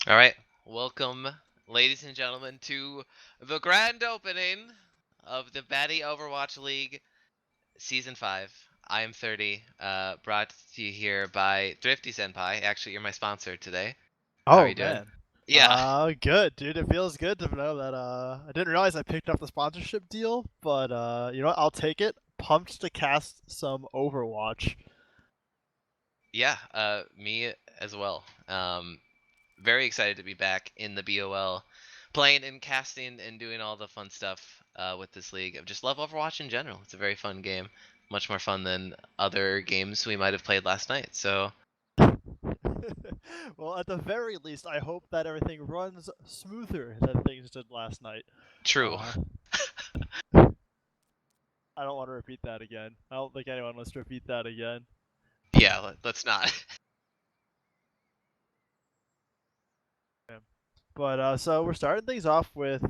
All right, welcome, ladies and gentlemen, to the grand opening of the Batty Overwatch League Season 5. I am 30, brought to you here by Thrifty Senpai. Actually, you're my sponsor today. How are Oh you doing? man. Yeah, Good, dude. It feels good to know that I didn't realize I picked up the sponsorship deal, but you know what? I'll take it. Pumped to cast some Overwatch. yeah, me as well. Very excited to be back in the BOL, playing and casting and doing all the fun stuff with this league. I just love Overwatch in general. It's a very fun game, much more fun than other games we might have played last night. So Well, at the very least, I hope that everything runs smoother than things did last night. true. Uh, I don't want to repeat that again. I don't think anyone wants to repeat that again. Yeah, let's not. Yeah. But so we're starting things off with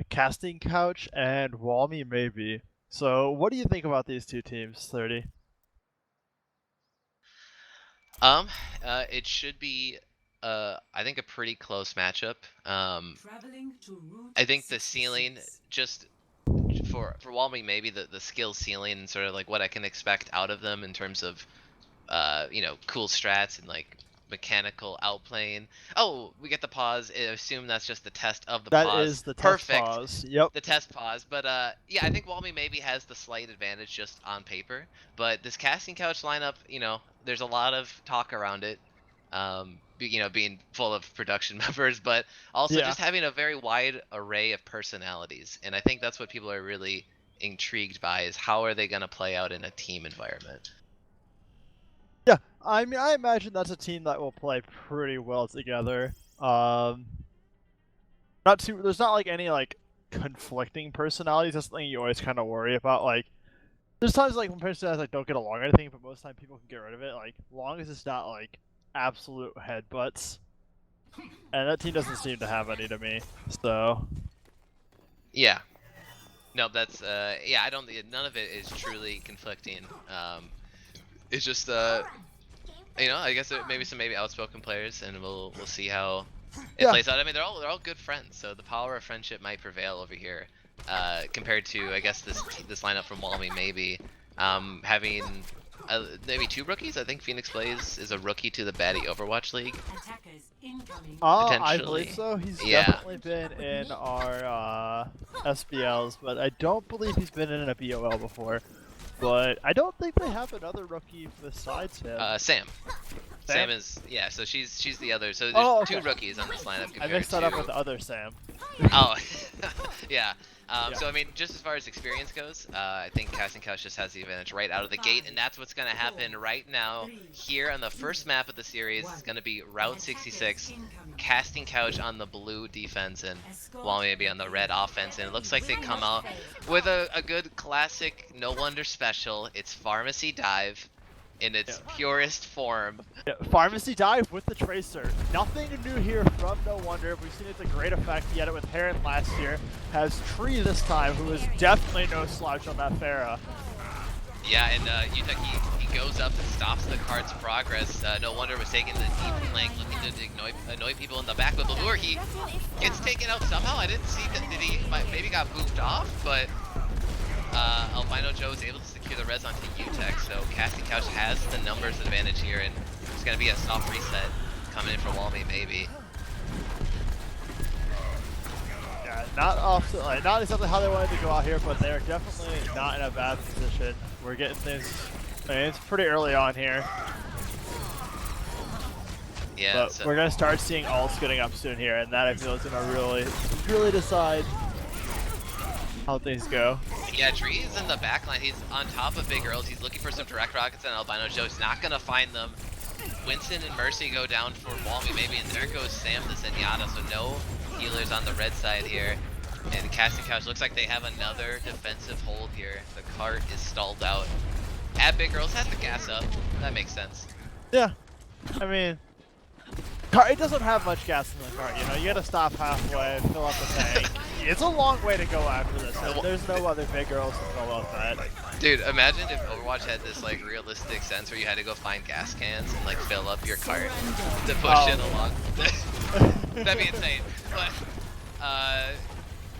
Casting Couch and Walmy maybe. So what do you think about these two teams, 30? Um, it should be, I think a pretty close matchup. I think the ceiling just for Walming maybe the skill ceiling and sort of like what I can expect out of them in terms of cool strats and like mechanical outplaying. Oh, we get the pause. I assume that's just the test of the That pause. is the test Perfect. pause. Yep. The test pause. But yeah, I think Walmy maybe has the slight advantage just on paper. But this casting couch lineup, there's a lot of talk around it. Being full of production members, but also Yeah. just having a very wide array of personalities. And I think that's what people are really intrigued by is how are they going to play out in a team environment. Yeah. I mean, I imagine that's a team that will play pretty well together. Not too. There's not like any like conflicting personalities. That's something you always kind of worry about. Like, there's times like when personalities like don't get along or anything, but most time people can get rid of it. Like, long as it's not like absolute headbutts. And that team doesn't seem to have any to me. So. Yeah. No, that's yeah. I don't. None of it is truly conflicting. It's just I guess maybe outspoken players, and we'll see how it Yeah. plays out. I mean, they're all good friends, so the power of friendship might prevail over here, compared to I guess this lineup from Walmy maybe having maybe two rookies. I think Phoenix Plays is a rookie to the Batty Overwatch League. I believe Potentially. so. He's Yeah. definitely been in our SBLs, but I don't believe he's been in a BOL before. But I don't think they have another rookie besides him. Sam. Sam? Sam is so she's the other. So there's Oh, okay. two rookies on this lineup I compared mixed that to. up with the other Sam. Oh, yeah. Yeah. So I mean, just as far as experience goes, I think Casting Couch just has the advantage right out of the gate, and that's what's going to happen right now here on the first map of the series. It's going to be Route 66, Casting Couch on the blue defense, and Wall maybe on the red offense. And it looks like they come out with a good classic No Wonder special. It's Pharmacy Dive in its purest form. Yeah, Pharmacy Dive with the Tracer. Nothing new here from No Wonder. We've seen it to great effect. He had it with Heron last year. Has Tree this time, who is definitely no slouch on that Pharah. Yeah, and Utah, he goes up and stops the card's progress. No Wonder was taking the deep flank, looking to annoy people in the back with the lure. He gets taken out somehow. I didn't see that. Did he? Maybe got moved off, but Albino Joe is able to secure the res onto UTech, so Casting Couch has the numbers advantage here, and it's going to be a soft reset coming in from Walmy, maybe. Yeah, not exactly how they wanted to go out here, but they're definitely not in a bad position. We're getting things. I mean, it's pretty early on here. Yeah, but so we're gonna start seeing ults getting up soon here, and that I feel is gonna really decide how things go. Yeah, Tree is in the backline. He's on top of Big Earls. He's looking for some direct rockets, and Albino Joe's not gonna find them. Winston and Mercy go down for Walmy maybe, and there goes Sam the Zenyatta, so no healers on the red side here. And Casting Couch looks like they have another defensive hold here. The cart is stalled out. At Big Girls has the gas up. That makes sense. Yeah, I mean, it doesn't have much gas in the cart, you know? You gotta stop halfway, fill up the tank. It's a long way to go after this, and there's no other Big Girls to go with that. Dude, imagine if Overwatch had this like realistic sense where you had to go find gas cans and like fill up your cart to push it along. That'd be insane. But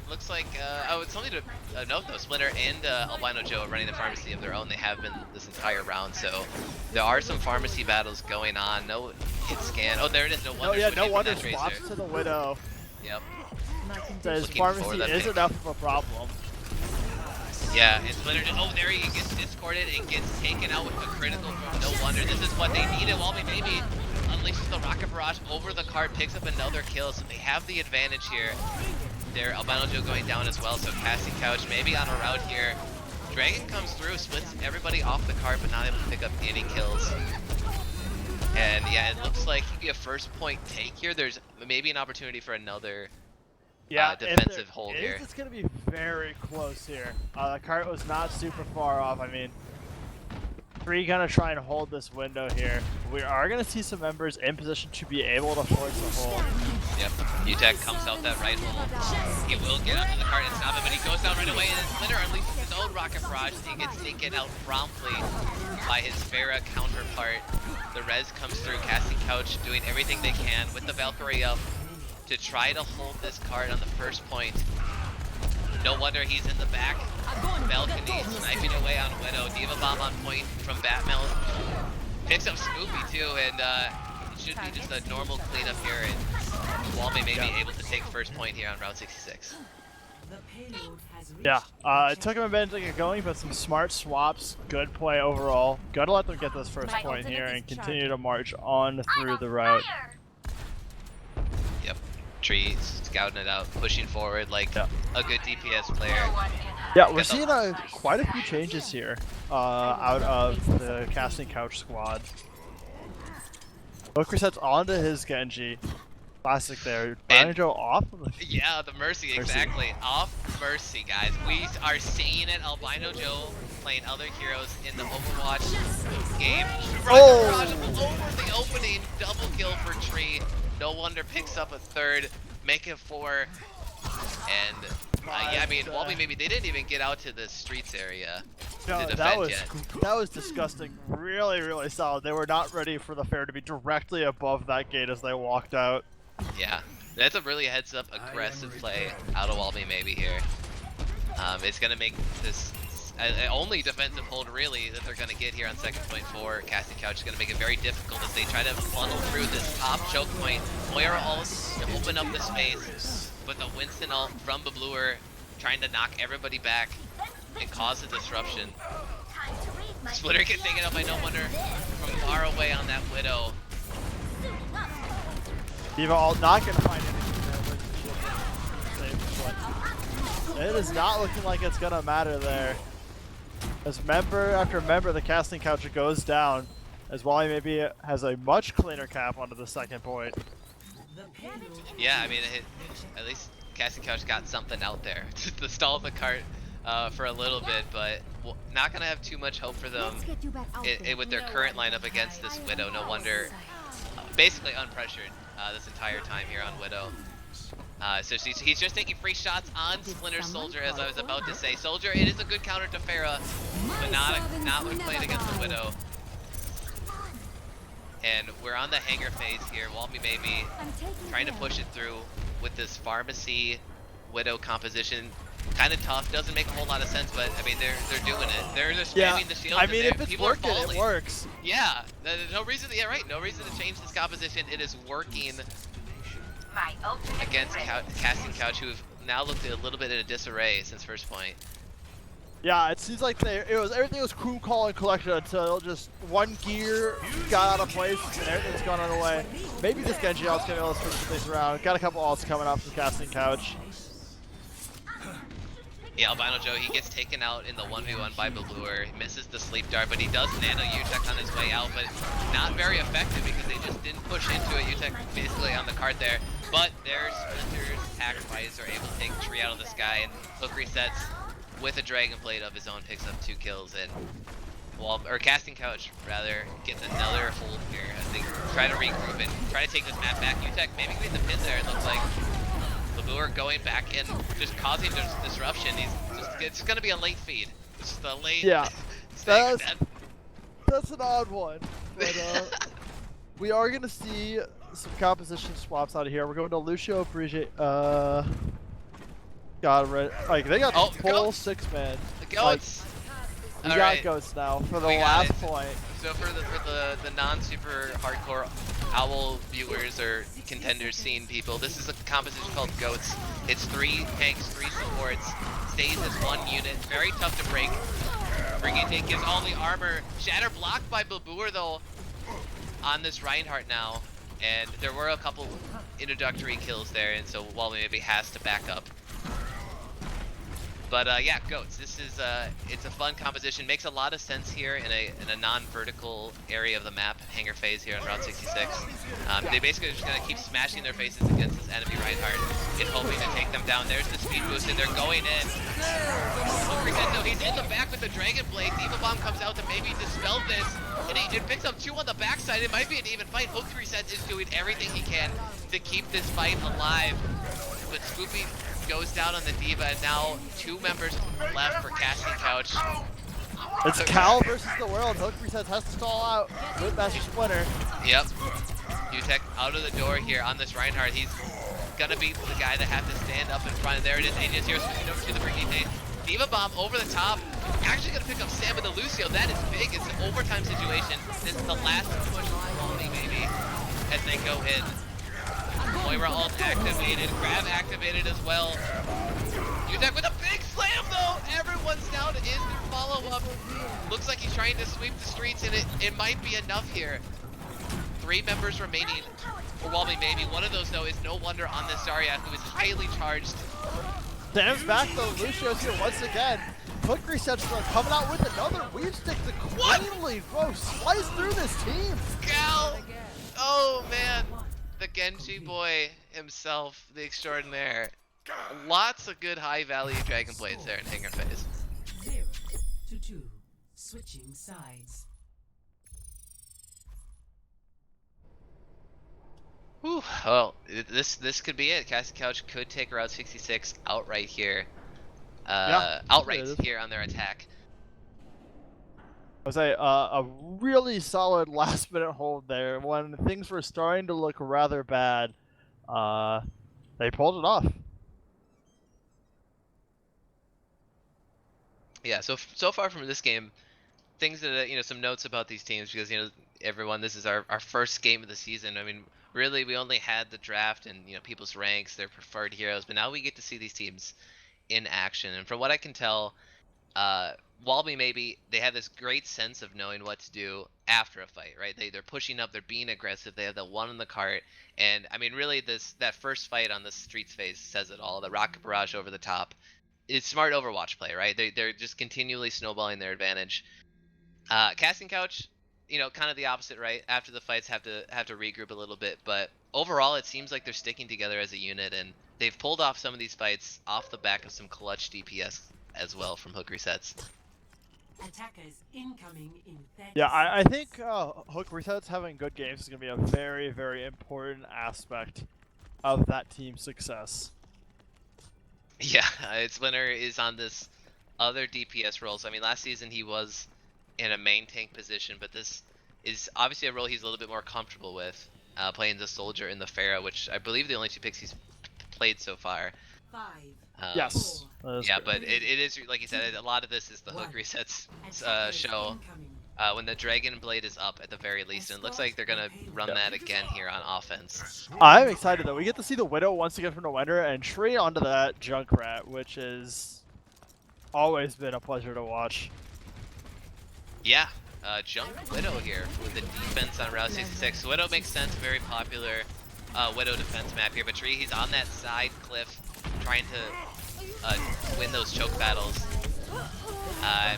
looks like oh, it's something to note though. Splinter and Albino Joe are running the pharmacy of their own. They have been this entire round, so there are some pharmacy battles going on. No hit scan. Oh, there it is. No wonder. Oh yeah, no switching from wonder that Tracer. swaps to the Widow. Yep. Says Looking for pharmacy that is pick. enough of a problem. Yeah, and Splinter just, oh, there he gets discorded and gets taken out with a critical from No Wonder. This is what they needed. Walby maybe unleashes the Rocket Barrage over the card, picks up another kill, so they have the advantage here. There, Albino Joe going down as well, so Cassie Couch maybe on a route here. Dragon comes through, splits everybody off the card, but not able to pick up any kills. And yeah, it looks like a first point take here. There's maybe an opportunity for another defensive hold here. It's going to be very close here. The cart was not super far off. I mean, 3 going to try and hold this window here. We are going to see some members in position to be able to force a hold. Yep, UTech comes out that right hold. He will get onto the cart and stop it, but he goes down right away, and then Splinter unleashes his own Rocket Barrage. He gets taken out promptly by his Pharah counterpart. The res comes through, Cassie Couch doing everything they can with the Valkyrie up to try to hold this card on the first point. No wonder he's in the back balcony, sniping away on Widow. Diva Bomb on point from Batmel. Picks up Scoopy too, and it should be just a normal cleanup here, and Walby may be able to take first point here on Route 66. Yeah, it took him a minute to get going, but some smart swaps, good play overall. Gotta let them get this first point here and continue to march on through the route. Yep, Tree scouting it out, pushing forward like a good DPS player. Yeah, we're seeing quite a few changes here out of the Casting Couch squad. Book resets onto his Genji. Classic there. Banjo off of the... Yeah, the Mercy, exactly. Off Mercy, guys. We are seeing it. Albino Joe playing other heroes in the Overwatch game. Over the opening, double kill for Tree. No wonder picks up a third, make it 4. And yeah, I mean, Walby maybe they didn't even get out to the streets area to defend yet. That was disgusting. Really, really solid. They were not ready for the fair to be directly above that gate as they walked out. Yeah, that's a really heads-up aggressive play out of Walby maybe here. It's gonna make this only defensive hold really that they're gonna get here on second point for Cassie Couch. Is gonna make it very difficult as they try to funnel through this top choke point. Moira ult to open up the space, but the Winston ult from Babluer trying to knock everybody back and cause a disruption. Splitter gets taken out by No Wonder from far away on that Widow. Diva ult not gonna find anything there, but it is not looking like it's gonna matter there. As member after member, the Casting Couch goes down, as Wally maybe has a much cleaner cap onto the second point. Yeah, I mean, at least Casting Couch got something out there to stall the cart for a little bit, but not gonna have too much hope for them with their current lineup against this Widow. No wonder, basically unpressured this entire time here on Widow. So he's just taking free shots on Splinter Soldier, as I was about to say. Soldier, it is a good counter to Pharah, but not when played against the Widow. And we're on the hanger phase here. Walby maybe trying to push it through with this pharmacy Widow composition. Kind of tough, doesn't make a whole lot of sense, but I mean they're doing it. They're just spamming the shield. I mean, if it's working, it works. Yeah, there's no reason. Yeah, right. No reason to change this composition. It is working against Casting Couch, who have now looked a little bit in a disarray since first point. Yeah, it seems like everything was cool, call, and collected until just one gear got out of place and everything's gone on the way. Maybe this Genji ult's gonna be able to switch things around. Got a couple ults coming up from Casting Couch. Yeah, Albino Joe, he gets taken out in the 1v1 by Babluer. He misses the sleep dart, but he does nano UTech on his way out, but not very effective because they just didn't push into it. UTech basically on the card there. But their Splinter's sacrifice are able to take Tree out of the sky, and Hook resets with a Dragon Blade of his own, picks up 2 kills, and Casting Couch rather gets another hold here. I think try to regroup and try to take this map back. UTech maybe getting the pin there. It looks like Babluer going back in, just causing disruption. It's gonna be a late feed. It's just a late. Yeah, that's an odd one. But we are gonna see some composition swaps out of here. We're going to Lucio, Brigitte, got rid. Like they got full 6-man. The goats. We got goats now for the last point. So for the non-super hardcore Owl viewers or contenders scene people, this is a composition called Goats. It's 3 tanks, 3 supports, stays as 1 unit, very tough to break. Brigitte gives all the armor. Shatter blocked by Babur though on this Reinhardt now, and there were a couple introductory kills there, and so Walby maybe has to back up. But yeah, Goats. This is it's a fun composition. Makes a lot of sense here in a non-vertical area of the map, hangar phase here on Route 66. They basically are just gonna keep smashing their faces against this enemy Reinhardt in hoping to take them down. There's the speed boost, and they're going in. Though he's in the back with the Dragon Blade. Diva Bomb comes out to maybe dispel this, and it picks up 2 on the backside. It might be an even fight. Hook Reset is doing everything he can to keep this fight alive, but Spoopy goes down on the Diva, and now 2 members left for Casting Couch. It's Cal versus the world. Hook Resets has to stall out with Master Splinter. Yep. UTech out of the door here on this Reinhardt. He's gonna be the guy that has to stand up in front. And there it is. Aegis here switching over to the Brigitte. Diva Bomb over the top. Actually gonna pick up Sam and the Lucio. That is big. It's an overtime situation. This is the last push for Walby maybe as they go in. Moira ult activated, Grab activated as well. UTech with a big slam though! Everyone's down. Is their follow-up. Looks like he's trying to sweep the streets, and it might be enough here. 3 members remaining for Walby maybe. One of those though is no wonder on this Zarya, who is highly charged. Sam's back though, Lucio's here once again. Hook Resets coming out with another weave stick to cleanly slice through this team. Cal! Oh man. The Genji boy himself, the extraordinaire. Lots of good high value Dragon Blades there in hangar phase. 0-2, switching sides. Whew. Well, this could be it. Casting Couch could take Route 66 outright here. Outright here on their attack. Was a really solid last minute hold there when things were starting to look rather bad. They pulled it off. Yeah, so far from this game, things that some notes about these teams, because everyone, this is our first game of the season. I mean, really we only had the draft and people's ranks, their preferred heroes, but now we get to see these teams in action. And from what I can tell, Walby maybe they have this great sense of knowing what to do after a fight, right? They're pushing up, they're being aggressive, they have the 1 on the cart, and I mean really that first fight on the streets phase says it all. The rocket barrage over the top. It's smart Overwatch play, right? They're just continually snowballing their advantage. Casting Couch, kind of the opposite, right? After the fights have to regroup a little bit, but overall it seems like they're sticking together as a unit, and they've pulled off some of these fights off the back of some clutch DPS as well from Hook Resets. Attackers incoming in 30 Yeah, I think Hook Resets having good games is going to be a very, very important aspect of that team's success. Yeah, Splinter is on this other DPS role. So I mean, last season he was in a main tank position, but this is obviously a role he's a little bit more comfortable with, playing the soldier in the Pharah, which I believe the only 2 picks he's played so far. 5. Yes. Yeah, but it is, like you said, a lot of this is the Hook Resets show. When the Dragon Blade is up at the very least, and it looks like they're going to run that again here on offense. I'm excited though. We get to see the Widow once again from the winner, and Tree onto that Junkrat, which has always been a pleasure to watch. Yeah, Junk Widow here with the defense on Route 66. Widow makes sense, very popular Widow defense map here, but Tree, he's on that side cliff trying to win those choke battles.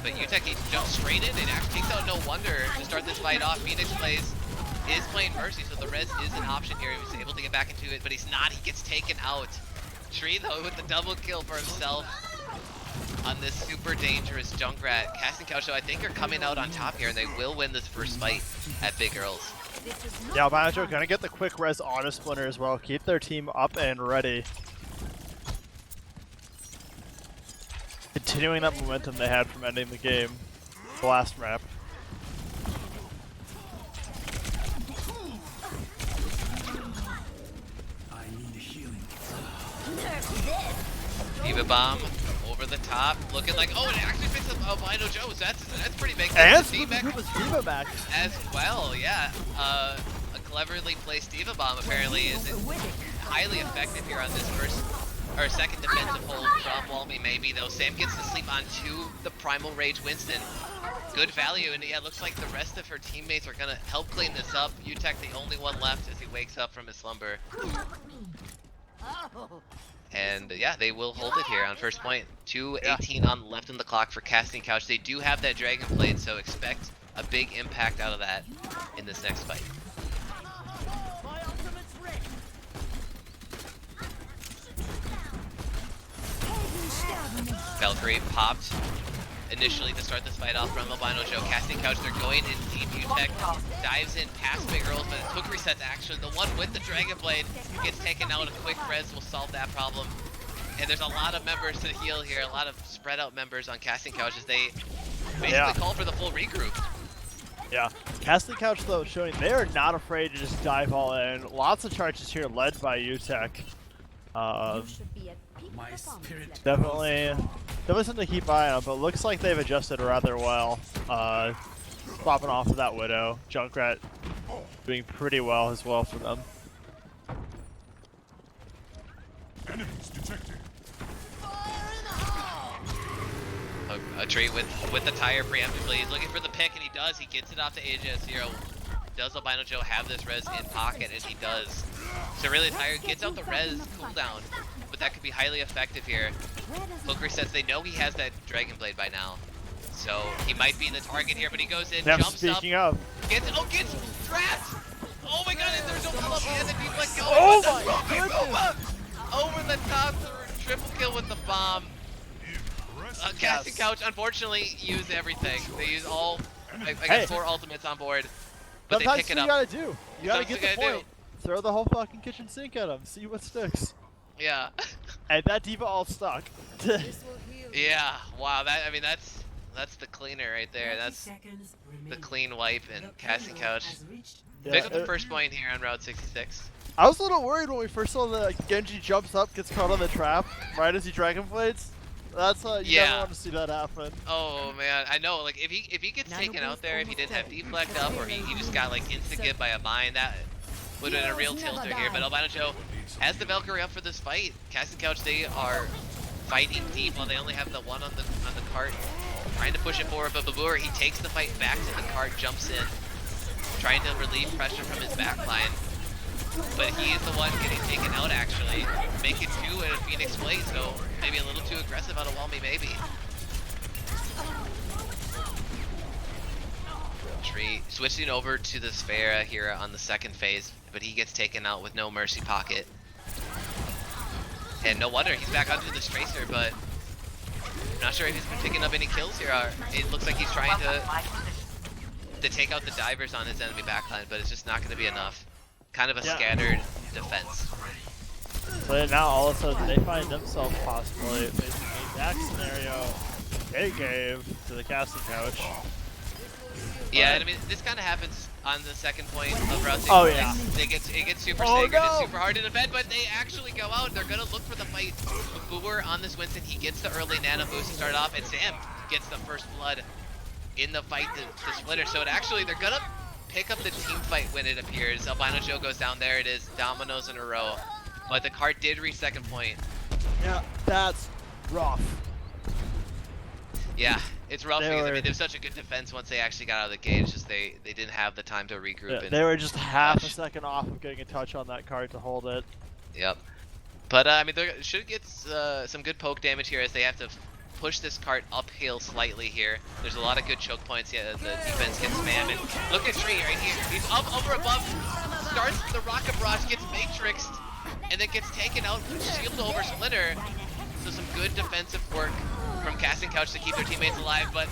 But UTech, he jumps straight in and actually takes out No Wonder to start this fight off. Phoenix is playing Mercy, so the res is an option here. He was able to get back into it, but he's not. He gets taken out. Tree, though, with the double kill for himself on this super dangerous Junkrat. Casting Couch, though, I think are coming out on top here, and they will win this first fight at Big Earls. Yeah, Banjo gonna get the quick res on a Splinter as well. Keep their team up and ready. Continuing that momentum they had from ending the game, the last map. bomb over the top, looking like, oh, it actually picks up Albino Joe, so that's pretty big. And D-Mech back as well, yeah. A cleverly placed Diva Bomb apparently is highly effective here on this second defensive hold from Walmy maybe, though Sam gets to sleep onto the Primal Rage Winston. Good value, and yeah, it looks like the rest of her teammates are gonna help clean this up. Utek the only one left as he wakes up from his slumber. And yeah, they will hold it here on first point. 2:18 on left on the clock for Casting Couch. They do have that Dragon Blade, so expect a big impact out of that in this next fight. Valkyrie popped initially to start this fight off from Albino Joe. Casting Couch, they're going in deep. Utek dives in past big rolls, but it took resets action. The one with the Dragon Blade gets taken out. A quick res will solve that problem. And there's a lot of members to heal here, a lot of spread out members on Casting Couch as they basically call for the full regroup. Yeah, Casting Couch though showing they are not afraid to just dive all in. Lots of charges here led by Utek. Definitely something to keep an eye on, but looks like they've adjusted rather well. Popping off of that Widow. Junkrat doing pretty well as well for them. Enemies detected. A tree with the tire preemptively. He's looking for the pick, and he does. He gets it off to AJ0. Does Albino Joe have this res in pocket? And he does. So really, tire gets out the res cooldown, but that could be highly effective here. Hook resets. They know he has that Dragon Blade by now, so he might be the target here. But he goes in, jumps up, gets trapped. Oh my God! And there's no follow-up. He has a deep leg going. Oh my goodness! Over the top, triple kill with the bomb. Casting Couch, unfortunately, use everything. They use all, I guess 4 ultimates on board, but they pick it up. You gotta do. You gotta get the point. Throw the whole fucking kitchen sink at them. See what sticks. Yeah. And that Diva all stuck. Yeah. Wow. That's the cleaner right there. That's the clean wipe and Casting Couch. Pick up the first point here on Route 66. I was a little worried when we first saw the Genji jumps up, gets caught on the trap right as he Dragon Blades. That's you never want to see that happen. Oh man, I know. Like if he gets taken out there, if he didn't have deflect up, or he just got like insta-get by a mine, that would have been a real tilter here. But Albino Joe has the Valkyrie up for this fight. Casting Couch, they are fighting deep while they only have the one on the cart, trying to push it forward. But Babur, he takes the fight back to the cart, jumps in, trying to relieve pressure from his backline. But he is the one getting taken out actually. Make it 2 and a Phoenix Blade, so maybe a little too aggressive out of Walmy maybe. Tree switching over to the Sphera here on the second phase, but he gets taken out with no mercy pocket. And no wonder he's back onto this Tracer, but I'm not sure if he's been picking up any kills here. It looks like he's trying to take out the divers on his enemy backline, but it's just not going to be enough. Kind of a scattered defense. But now all of a sudden they find themselves possibly facing the exact scenario they gave to the Casting Couch. Yeah, and I mean this kind of happens on the second point of Route 66. Oh yeah. It gets super staggered, it's super hard to defend, but they actually go out. They're gonna look for the fight with Booer on this Winston. He gets the early nano boost to start off, and Sam gets the first blood in the fight to Splitter. So they're gonna pick up the team fight when it appears. Albino Joe goes down. There it is, dominoes in a row. But the cart did reach second point. Yeah, that's rough. Yeah, it's rough because I mean they have such a good defense once they actually got out of the gate. It's just they didn't have the time to regroup. Yeah, they were just half a second off of getting a touch on that cart to hold it. Yep. But I mean they should get some good poke damage here as they have to push this cart uphill slightly here. There's a lot of good choke points. Yeah, the defense gets spammed. And look at Tree right here. He's up over above, starts the rocket barrage, gets matrixed, and then gets taken out, shielded over Splinter. So some good defensive work from Casting Couch to keep their teammates alive. But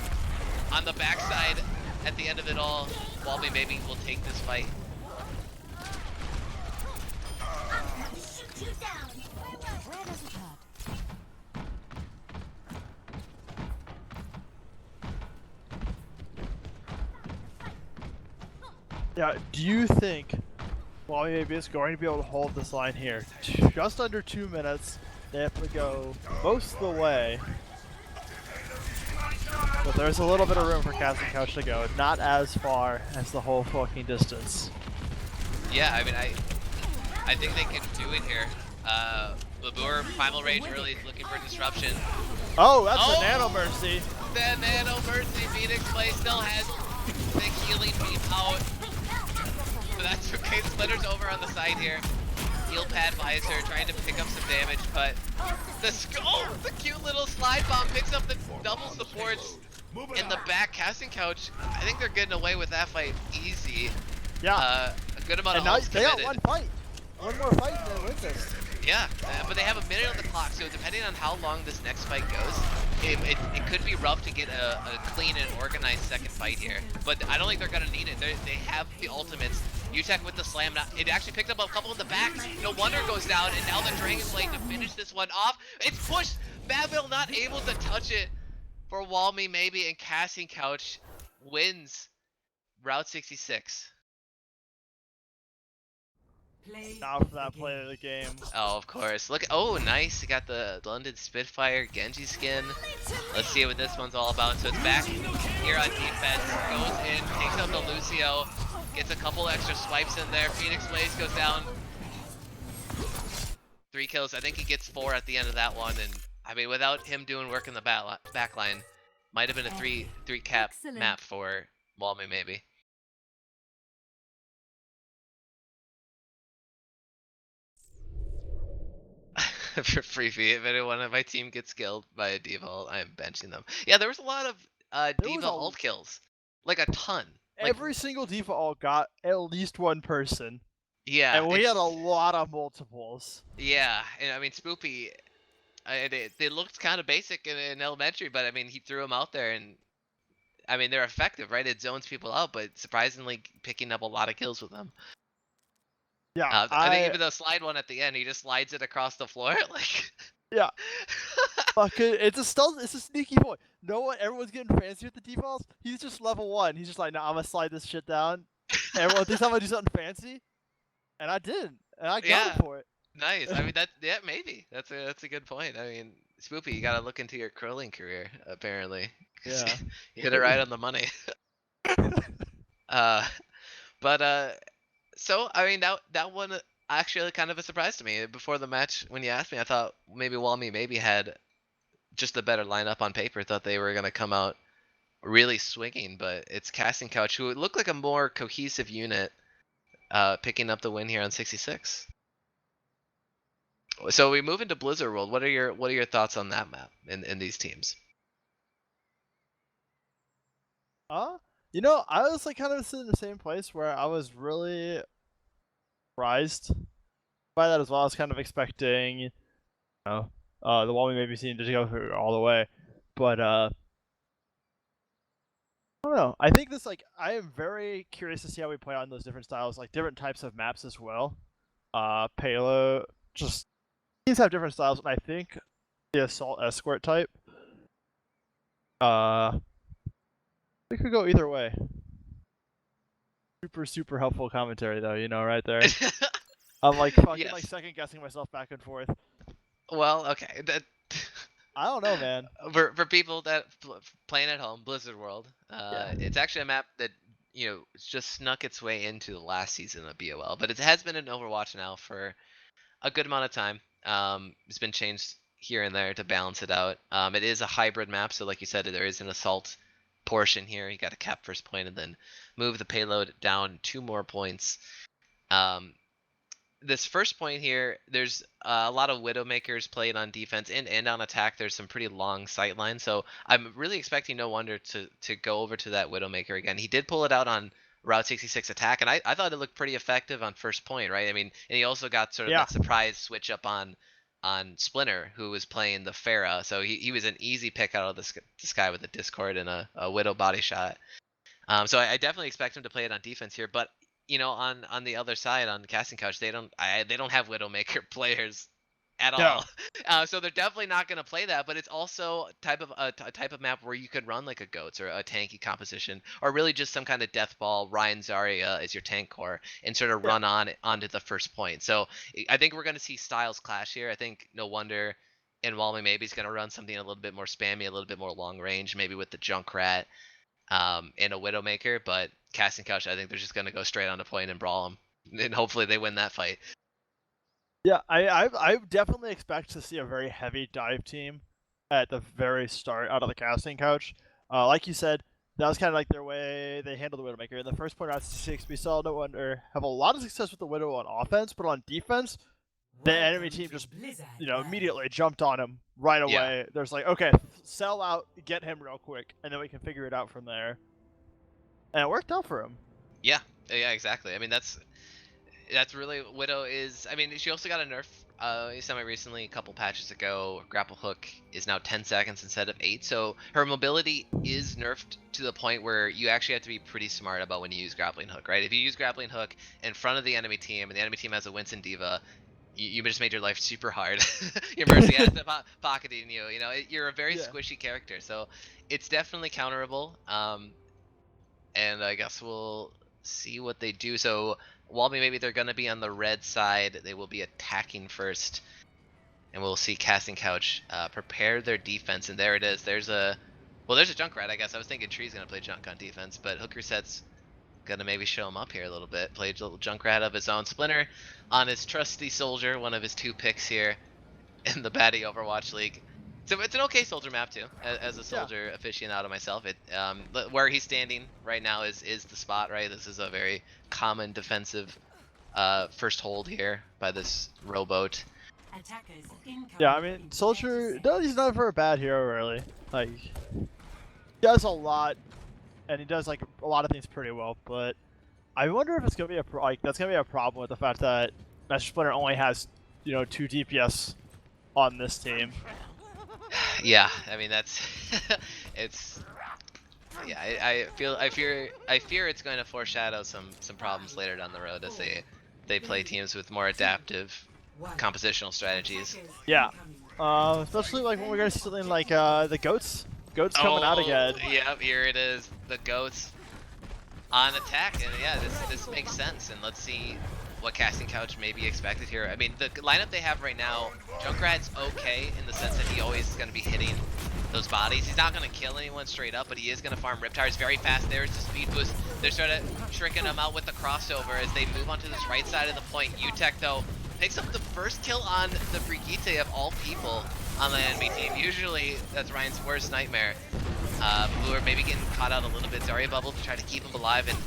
on the backside, at the end of it all, Walby maybe will take this fight. Yeah, do you think Walmy maybe is going to be able to hold this line here? Just under 2 minutes. They have to go most of the way. But there's a little bit of room for Casting Couch to go. Not as far as the whole fucking distance. Yeah, I mean, I think they can do it here. Babur, Primal Rage early is looking for disruption. Oh, that's a Nano Mercy. The Nano Mercy Phoenix Play still has the healing beam out. But that's okay. Splinter's over on the side here. Heal pad visor, trying to pick up some damage, but the cute little slide bomb picks up the double supports in the back. Casting Couch, I think they're getting away with that fight easy. Yeah. A good amount And of now ults they got committed. one fight. One more fight and they win this. Yeah, but they have a minute on the clock, so depending on how long this next fight goes, it could be rough to get a clean and organized second fight here. But I don't think they're gonna need it. They have the ultimates. UTech with the slam. Now, it actually picked up a couple in the back. No wonder goes down, and now the Dragon Blade to finish this one off. It's pushed. Babel not able to touch it for Walmy maybe, and Casting Couch wins Route 66. Play Now for that play of the game. Oh, of course. Look, oh, nice. You got the London Spitfire Genji skin. Let's see what this one's all about. So it's back here on defense. Goes in, takes out the Lucio. Gets a couple extra swipes in there. Phoenix Blaze goes down. 3 kills. I think he gets 4 at the end of that one. And I mean, without him doing work in the back line, might have been a 3 cap map for Walmy maybe. For free fee, if anyone on my team gets killed by a D.Va ult, I am benching them. Yeah, there was a lot of D.Va ult kills. Like a ton. Like, Every single D.Va ult got at least one person. yeah. And we had a lot of multiples. Yeah, and I mean, Spoopy, they looked kind of basic in elementary, but I mean, he threw them out there, and I mean, they're effective, right? It zones people out, but surprisingly picking up a lot of kills with them. Yeah, I think even the slide one at the end, he just slides it across the floor, like. Yeah. Fuck it. It's a stealth. It's a sneaky boy. No one. Everyone's getting fancy with the defaults. He's just level 1. He's just like, nah, I'm gonna slide this shit down. Everyone thinks I'm gonna do something fancy, and I didn't, and I got it for it. Nice. I mean, yeah, maybe that's a good point. I mean, Spoopy, you gotta look into your curling career, apparently. Yeah. You hit it right on the money. So I mean, that one actually kind of a surprise to me. Before the match, when you asked me, I thought maybe Walmy maybe had just a better lineup on paper. Thought they were gonna come out really swinging, but it's Casting Couch, who looked like a more cohesive unit, picking up the win here on 66. So we move into Blizzard World. What are your thoughts on that map in these teams? You know, I was like kind of sitting in the same place where I was really surprised by that as well. I was kind of expecting, you know, the Walmy maybe seemed to go through all the way, but I don't know. I think this like I am very curious to see how we play on those different styles, like different types of maps as well. Payload just these have different styles, and I think the assault escort type. It could go either way. Super helpful commentary though, you know, right there. I'm like fucking like second guessing myself back and forth. Well, okay. I don't know, man. For people that playing at home, Blizzard World, it's actually a map that just snuck its way into the last season of BOL, but it has been in Overwatch now for a good amount of time. It's been changed here and there to balance it out. It is a hybrid map, so like you said, there is an assault portion here. You got to cap first point and then move the payload down 2 more points. This first point here, there's a lot of Widowmakers played on defense and on attack. There's some pretty long sight lines, so I'm really expecting No Wonder to go over to that Widowmaker again. He did pull it out on Route 66 attack, and I thought it looked pretty effective on first point, right? I mean, and he also got sort of that surprise switch up on Splinter, who was playing the Pharah, so he was an easy pick out of this guy with a Discord and a Widow body shot. So I definitely expect him to play it on defense here, but on the other side on Casting Couch, they don't have Widowmaker players at No. all. So they're definitely not going to play that, but it's also a type of map where you could run like a goats or a tanky composition, or really just some kind of death ball. Ryan Zarya is your tank core, and sort of run onto the first point. So I think we're going to see styles clash here. I think no wonder. And Walmy maybe is going to run something a little bit more spammy, a little bit more long range, maybe with the Junkrat and a Widowmaker. But Casting Couch, I think they're just going to go straight on the point and brawl them, and hopefully they win that fight. Yeah, I definitely expect to see a very heavy dive team at the very start out of the casting couch. Like you said, that was kind of like their way they handled the Widowmaker. In the first point out of 6, we saw No Wonder have a lot of success with the Widow on offense, but on defense, the enemy team just, immediately jumped on him right away. Yeah. There's like, okay, sell out, get him real quick, and then we can figure it out from there. And it worked out for him. Yeah, exactly. I mean, that's really Widow is. I mean, she also got a nerf semi-recently, a couple patches ago. Grapple hook is now 10 seconds instead of 8, so her mobility is nerfed to the point where you actually have to be pretty smart about when you use grappling hook, right? If you use grappling hook in front of the enemy team, and the enemy team has a Winston Diva, you just made your life super hard. Your Mercy has to pocketing you. You know, you're a very squishy character, so it's definitely counterable. And I guess we'll see what they do. So Walby, maybe they're going to be on the red side. They will be attacking first. And we'll see Casting Couch prepare their defense. And there it is. There's a Junkrat, I guess. I was thinking Tree's going to play Junk on defense. But Hooker Set's going to maybe show him up here a little bit. Played a little Junkrat of his own. Splinter on his trusty Soldier, one of his 2 picks here in the Baddie Overwatch League. So it's an okay Soldier map too, as a Soldier aficionado myself. It where he's standing right now is the spot, right? This is a very common defensive first hold here by this rowboat. Yeah, I mean, Soldier, he's never a bad hero, really. Like, he does a lot, and he does like a lot of things pretty well. But I wonder if it's gonna be that's gonna be a problem with the fact that Master Splinter only has 2 DPS on this team. Yeah, I mean that's it's yeah. I fear it's going to foreshadow some problems later down the road as they play teams with more adaptive compositional strategies. Yeah, especially like when we're gonna see something like the goats coming out again. Yep, here it is, the goats on attack, and yeah, this makes sense. And let's see what Casting Couch may be expected here. I mean, the lineup they have right now, Junkrat's okay in the sense that he always is going to be hitting those bodies. He's not going to kill anyone straight up, but he is going to farm Riptires very fast. There's the speed boost. They're sort of shrinking him out with the crossover as they move onto this right side of the point. Utek, though, picks up the first kill on the Brigitte of all people on the enemy team. Usually, that's Ryan's worst nightmare. Blue maybe getting caught out a little bit. Zarya bubble to try to keep him alive, and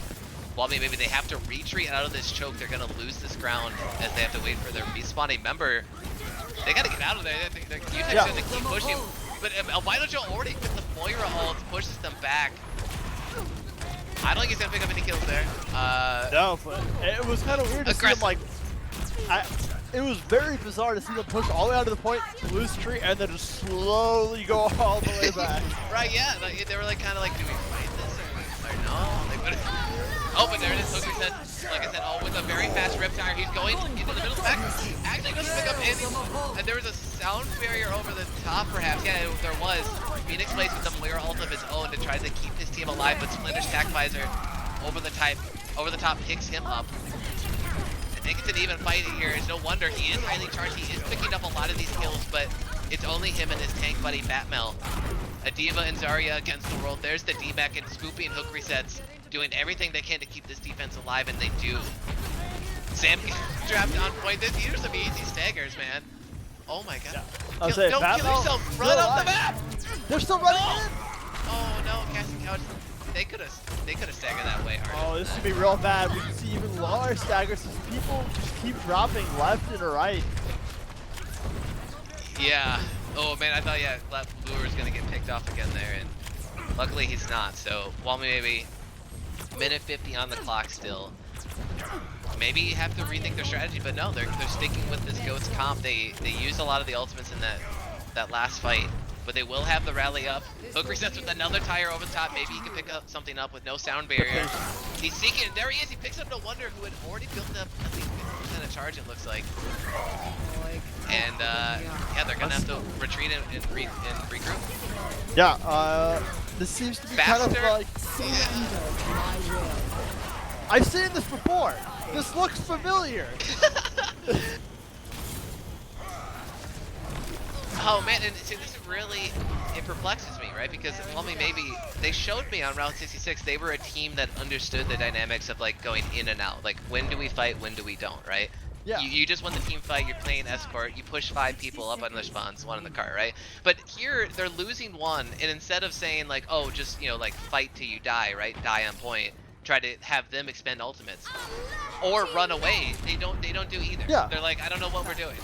maybe they have to retreat out of this choke. They're going to lose this ground as they have to wait for their respawning member. They got to get out of there. Utek's going to keep pushing. But Albinojo already with the Moira ult pushes them back. I don't think he's going to pick up any kills there. No, but it was kind of weird to see him like... it was very bizarre to see them push all the way out to the point, lose tree, and then just slowly go all the way back. Right, yeah. Like, they were like kind of like, do we fight this or no? Like, but oh, but there it is. Hooker said, like I said, with a very fast Riptire, he's going into the middle of the back. Actually doesn't pick up any. And there was a sound barrier over the top, perhaps. Yeah, there was. Phoenix plays with the Moira ult of his own to try to keep his team alive, but Splinter's Tac Visor over the top picks him up. I think it's an even fight here. It's no wonder he is highly charged. He is picking up a lot of these kills, but it's only him and his tank buddy Batmel. A Diva and Zarya against the world. There's the D-Mac and Spoopy and Hook resets, doing everything they can to keep this defense alive, and they do. Sam trapped on point. These are some easy staggers, man. Oh my god. Yeah. Don't kill yourself. Run off the map. They're still running in. Oh no, Casting Couch. They could have staggered that way hard. Oh, this should be real bad. We can see even longer staggers as people just keep dropping left and right. Yeah. Oh man, I thought Blue was gonna get picked off again there, and luckily he's not. So Walmy maybe minute 50 on the clock still. Maybe have to rethink their strategy, but no, they're sticking with this Goats comp. They used a lot of the ultimates in that last fight, but they will have the rally up. Hook resets with another tire over the top. Maybe he can pick up something up with no sound barrier. He's seeking, and there he is. He picks up No Wonder, who had already built up at least 50% of charge, it looks like. And yeah, they're gonna have to retreat and regroup. Yeah, this seems to be kind of Faster. like... I've seen this before! This looks familiar! Oh man, and see, this is really, it perplexes me, right? Because, well, maybe they showed me on Route 66, they were a team that understood the dynamics of like going in and out. Like, when do we fight, when do we don't, right? Yeah. You just won the team fight, you're playing escort, you push 5 people up on their spawns, 1 in the cart, right? But here, they're losing 1, and instead of saying like, oh, just, you know, like, fight till you die, right? Die on point, try to have them expend ultimates. Or run away, they don't do either. Yeah. They're like, I don't know what we're doing.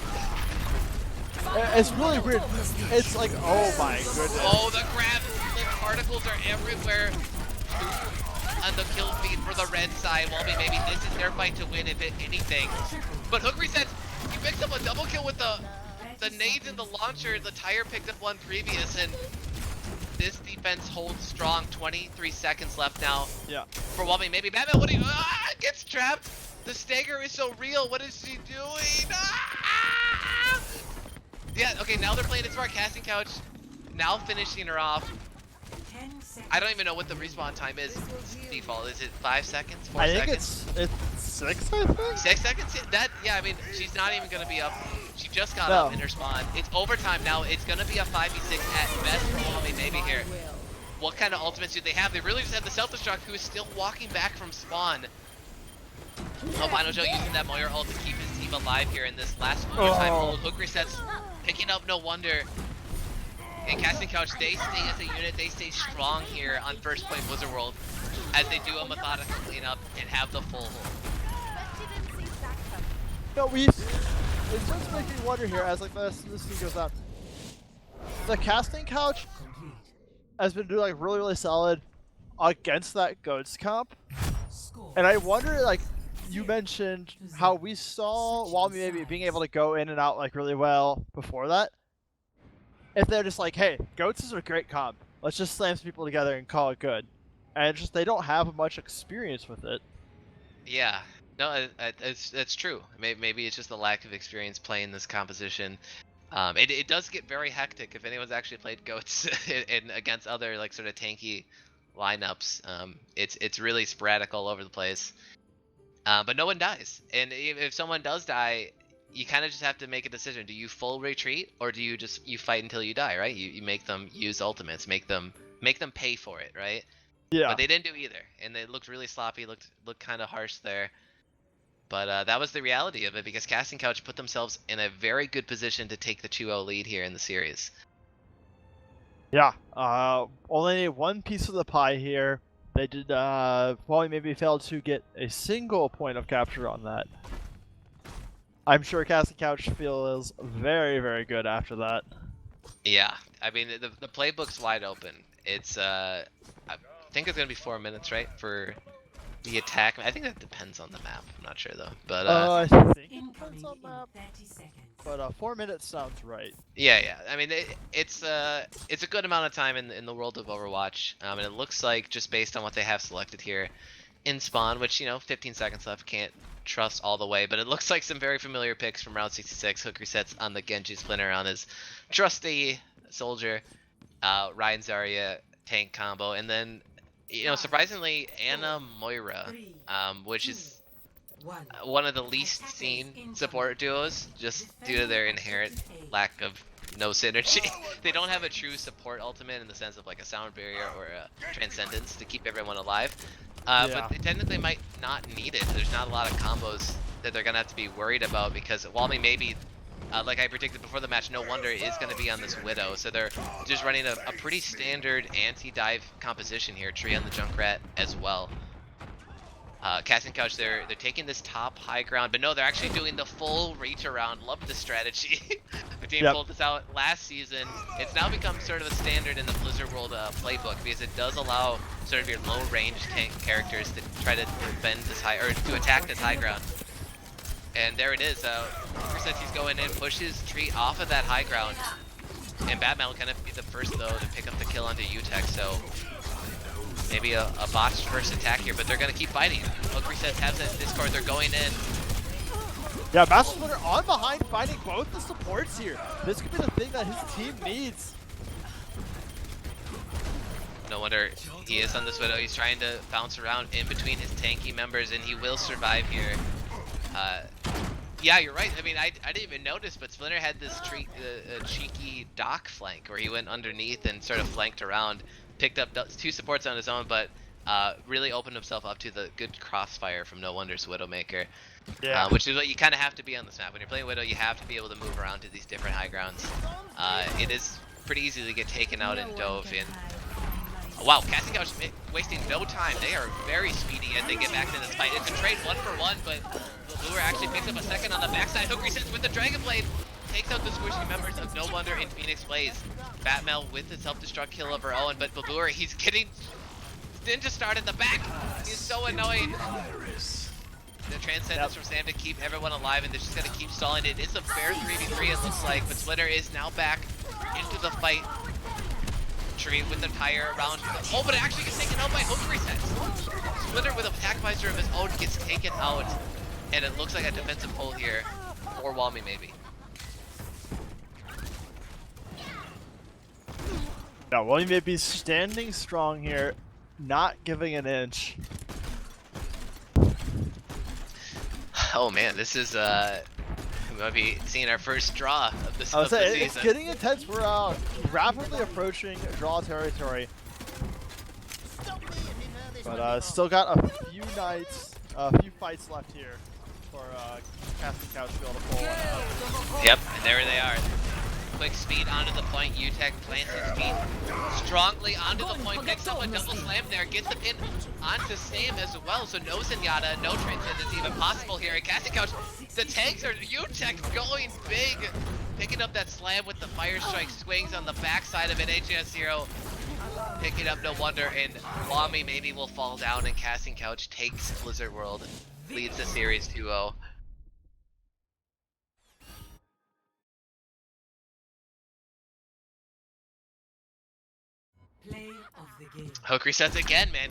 It's really weird. It's like, oh my goodness. Oh, the particles are everywhere. On the kill feed for the red side. Well, maybe this is their fight to win if anything. But Hook resets. He picks up a double kill with the nades and the launcher. The tire picked up 1 previous, and this defense holds strong. 23 seconds left now. Yeah. For Walby, maybe Batman. What do you? Gets trapped. The stagger is so real. What is she doing? Ah! Yeah, okay, now they're playing it smart. Casting Couch now finishing her off. 10 seconds. I don't even know what the respawn time is. Default, is it 5 seconds? 4 I think seconds? it's 6, I think? 6 seconds? Yeah, I mean, she's not even gonna be up. She just got No. up in her spawn. It's overtime now. It's gonna be a 5v6 at best for Walby maybe here. What kind of ultimates do they have? They really just have the self-destruct, who is still walking back from spawn. Albino Joe using that Moira ult to keep his team alive here in this last overtime hold. Hook resets, picking up no wonder. And Casting Couch, they stay as a unit, they stay strong here on first point Blizzard World as they do a methodical cleanup and have the full hold. No, it just makes me wonder here as like this thing goes on. The Casting Couch has been doing like really solid against that Goats comp. And I wonder, like, you mentioned how we saw Walmy maybe being able to go in and out like really well before that. If they're just like, hey, Goats is a great comp. Let's just slam some people together and call it good. And it's just they don't have much experience with it. Yeah, no, it's true. Maybe it's just a lack of experience playing this composition. It does get very hectic if anyone's actually played Goats and against other like sort of tanky lineups. It's really sporadic all over the place. But no one dies, and if someone does die, you kind of just have to make a decision. Do you full retreat, or do you just fight until you die, right? You make them use ultimates, make them pay for it, right? Yeah. But they didn't do either, and they looked really sloppy, looked kind of harsh there. But that was the reality of it, because Casting Couch put themselves in a very good position to take the 2-0 lead here in the series. Yeah. Only one piece of the pie here. They did probably maybe failed to get a single point of capture on that. I'm sure Casting Couch feels very, very good after that. Yeah, I mean the playbook's wide open. It's I think it's gonna be 4 minutes, right, for the attack. I think that depends on the map. I'm not sure though, but I think it depends Incoming on map, in 30 seconds. but 4 minutes sounds right. yeah. I mean it's a good amount of time in the world of Overwatch, and it looks like, just based on what they have selected here in spawn, which, you know, 15 seconds left, can't trust all the way, but it looks like some very familiar picks from round 66. Hook resets on the Genji Splinter on his trusty soldier, Ryan Zarya tank combo, and then, you know, surprisingly, Anna Moira, which is one of the least seen support duos, just due to their inherent lack of no synergy. They don't have a true support ultimate in the sense of like a sound barrier or a transcendence to keep everyone alive. But they technically might not need it. There's not a lot of combos that they're gonna have to be worried about, because Walmy maybe, like I predicted before the match, No Wonder is gonna be on this Widow, so they're just running a pretty standard anti-dive composition here. Tree on the Junkrat as well. Casting Couch, they're taking this top high ground, but no, they're actually doing the full reach around. Love the strategy. The team pulled this out last season. It's now become sort of a standard in the Blizzard World playbook, because it does allow sort of your low range tank characters to try to defend this high, or to attack this high ground. And there it is. Says he's going in, pushes Tree off of that high ground, and Batman will kind of be the first though to pick up the kill onto Utech. So maybe a botched first attack here, but they're gonna keep fighting. Hook resets, has that Discord, they're going in. Yeah, Master Splinter on behind, finding both the supports here. This could be the thing that his team needs. No wonder he is on this Widow. He's trying to bounce around in between his tanky members, and he will survive here. Yeah, you're right. I mean, I didn't even notice, but Splinter had this cheeky dock flank where he went underneath and sort of flanked around, picked up 2 supports on his own, but really opened himself up to the good crossfire from No Wonder's Widowmaker. Yeah. Which is what you kind of have to be on this map. When you're playing Widow, you have to be able to move around to these different high grounds. It is pretty easy to get taken out and dove in. Wow, Casting Couch wasting no time. They are very speedy as they get back to this fight. It's a trade 1-for-1, but Lure actually picks up a second on the backside. Hook resets with the Dragon Blade. Takes out the squishy members of No Wonder in Phoenix Blaze. Batmel with the self-destruct kill of her own, but Balur, he's getting Ninja Start in the back. He's so annoyed. The Transcendence from Sam to keep everyone alive, and they're just gonna keep stalling it. It's a fair 3v3 it looks like, but Splinter is now back into the fight. Tree with the tire around. Oh, but it actually gets taken out by Hook resets. Splinter with a attack visor of his own gets taken out, and it looks like a defensive pull here for Walmy maybe. Yeah, William may be standing strong here, not giving an inch. Oh man, this is we might be seeing our first draw of this I would say season. it's getting intense. We're rapidly approaching draw territory, but still got a few fights left here for Casting Couch to be able to pull one out. Yep, and there they are. Quick speed onto the point. UTech plants his feet strongly onto the point. Picks up a double slam there. Gets the pin onto Sam as well. So no Zenyatta, no Transcendence even possible here. And Casting Couch, the tanks are UTech going big. Picking up that slam with the Fire Strike swings on the backside of it. HS0 picking up No Wonder. And Lamy maybe will fall down, and Casting Couch takes Blizzard World. Leads the series 2-0. Play of the game. Hook resets again, man.